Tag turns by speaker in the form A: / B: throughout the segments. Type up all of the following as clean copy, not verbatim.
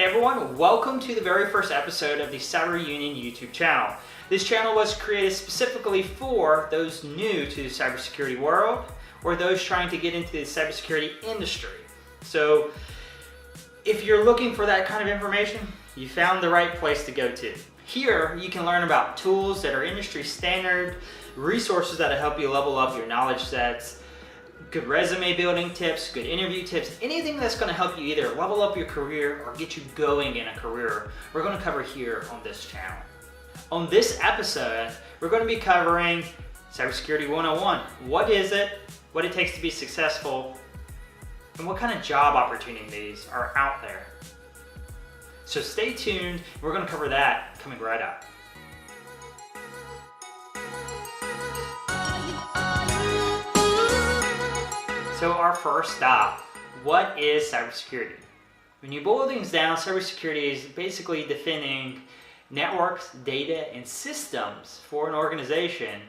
A: Hey everyone, welcome to the very first episode of the Cyber Union YouTube channel. This channel was created specifically for those new to the cybersecurity world or those trying to get into the cybersecurity industry. So if you're looking for that kind of information, you found the right place to go to. Here you can learn about tools that are industry standard, resources that will help you level up your knowledge sets, good resume building tips, good interview tips, anything that's going to help you either level up your career or get you going in a career, we're going to cover here on this channel. On this episode, we're going to be covering Cybersecurity 101. What is it, what it takes to be successful, and what kind of job opportunities are out there. So stay tuned, we're going to cover that coming right up. So our first stop, what is cybersecurity? When you boil things down, cybersecurity is basically defending networks, data, and systems for an organization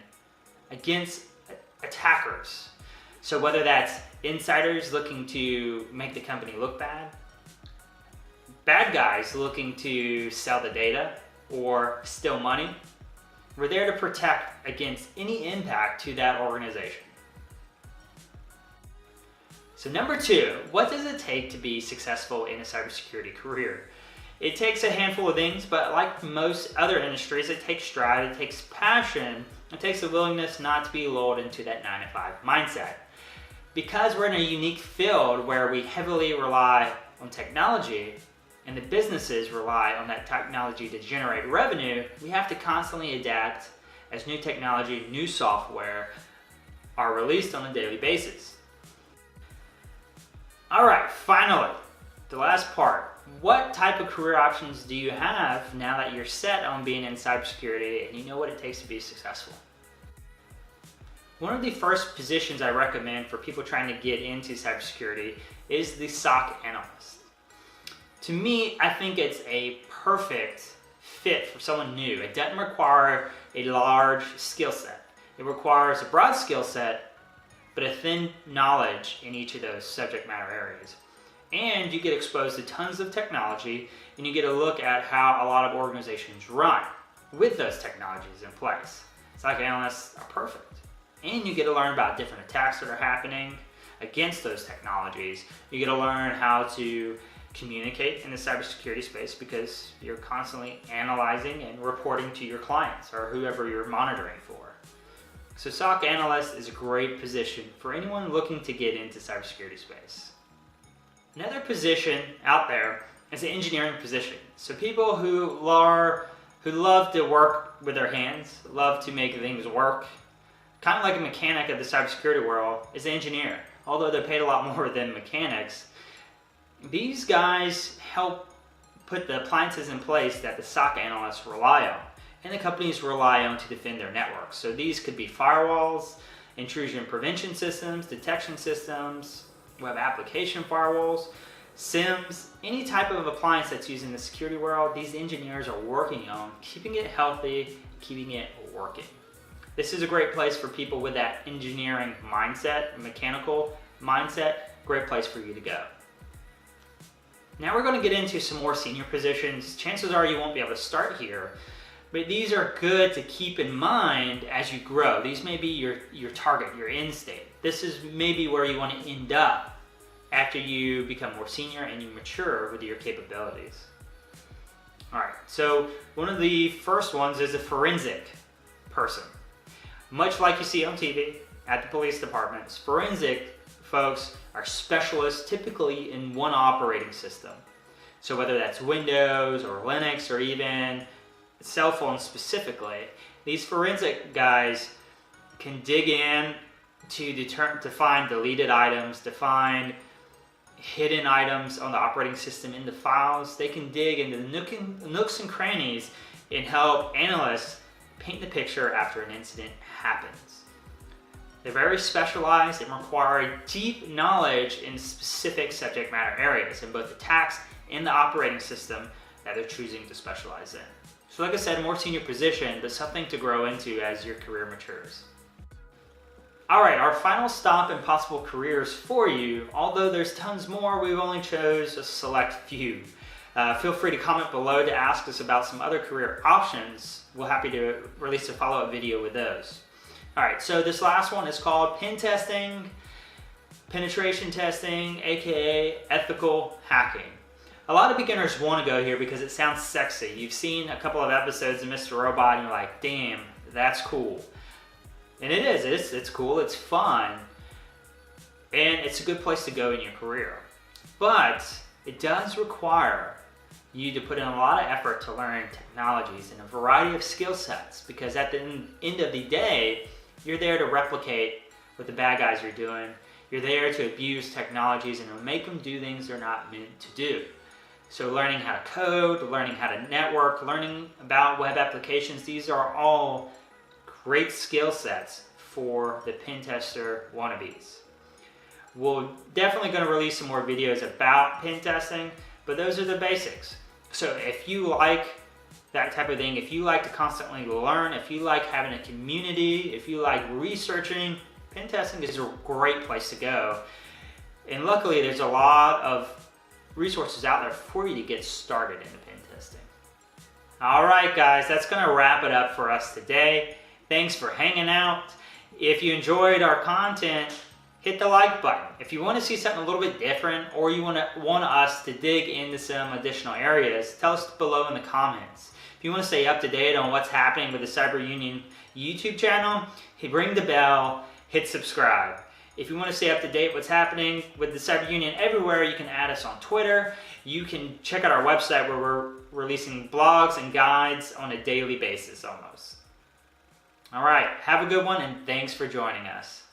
A: against attackers. So whether that's insiders looking to make the company look bad, bad guys looking to sell the data or steal money, we're there to protect against any impact to that organization. So number two, what does it take to be successful in a cybersecurity career? It takes a handful of things, but like most other industries, it takes drive, it takes passion, it takes a willingness not to be lulled into that 9-to-5 mindset. Because we're in a unique field where we heavily rely on technology and the businesses rely on that technology to generate revenue, we have to constantly adapt as new technology, new software are released on a daily basis. All right, finally, the last part. What type of career options do you have now that you're set on being in cybersecurity and you know what it takes to be successful? One of the first positions I recommend for people trying to get into cybersecurity is the SOC analyst. To me, I think it's a perfect fit for someone new. It doesn't require a large skill set. It requires a broad skill set, but a thin knowledge in each of those subject matter areas. And you get exposed to tons of technology, and you get a look at how a lot of organizations run with those technologies in place. SOC analysts are perfect. And you get to learn about different attacks that are happening against those technologies. You get to learn how to communicate in the cybersecurity space because you're constantly analyzing and reporting to your clients or whoever you're monitoring for. So SOC analyst is a great position for anyone looking to get into cybersecurity space. Another position out there is the engineering position. So people who love to work with their hands, love to make things work, kind of like a mechanic of the cybersecurity world, is the engineer. Although they're paid a lot more than mechanics, these guys help put the appliances in place that the SOC analysts rely on and the companies rely on to defend their networks. So these could be firewalls, intrusion prevention systems, detection systems, web application firewalls, SIEMs, any type of appliance that's used in the security world, these engineers are working on keeping it healthy, keeping it working. This is a great place for people with that engineering mindset, mechanical mindset, great place for you to go. Now we're going to get into some more senior positions. Chances are you won't be able to start here, but these are good to keep in mind as you grow. These may be your target, your end state. This is maybe where you want to end up after you become more senior and you mature with your capabilities. All right, so one of the first ones is a forensic person. Much like you see on TV at the police departments, forensic folks are specialists typically in one operating system. So whether that's Windows or Linux or even cell phones specifically, these forensic guys can dig in to find deleted items, to find hidden items on the operating system in the files. They can dig into the nooks and crannies and help analysts paint the picture after an incident happens. They're very specialized and require deep knowledge in specific subject matter areas in both attacks and the operating system that they're choosing to specialize in. So like I said, a more senior position, but something to grow into as your career matures. All right, our final stop in possible careers for you, although there's tons more, we've only chose a select few. Feel free to comment below to ask us about some other career options. We're happy to release a follow-up video with those. All right, so this last one is called pen testing, penetration testing, aka ethical hacking. A lot of beginners want to go here because it sounds sexy. You've seen a couple of episodes of Mr. Robot and you're like, damn, that's cool. And it is, it's cool, it's fun, and it's a good place to go in your career. But it does require you to put in a lot of effort to learn technologies and a variety of skill sets, because at the end of the day, you're there to replicate what the bad guys are doing. You're there to abuse technologies and make them do things they're not meant to do. So learning how to code, learning how to network, learning about web applications, these are all great skill sets for the pen tester wannabes. We're definitely going to release some more videos about pen testing, but those are the basics. So if you like that type of thing, if you like to constantly learn, if you like having a community, if you like researching, pen testing is a great place to go. And luckily there's a lot of resources out there for you to get started into pen testing. All right guys, that's going to wrap it up for us today. Thanks for hanging out. If you enjoyed our content, hit the like button. If you want to see something a little bit different, or you want us to dig into some additional areas, tell us below in the comments. If you want to stay up to date on what's happening with the Cyber Union YouTube channel, ring the bell, hit subscribe. If you want to stay up to date what's happening with the Cyber Union everywhere, you can add us on Twitter. You can check out our website where we're releasing blogs and guides on a daily basis almost. All right, have a good one, and thanks for joining us.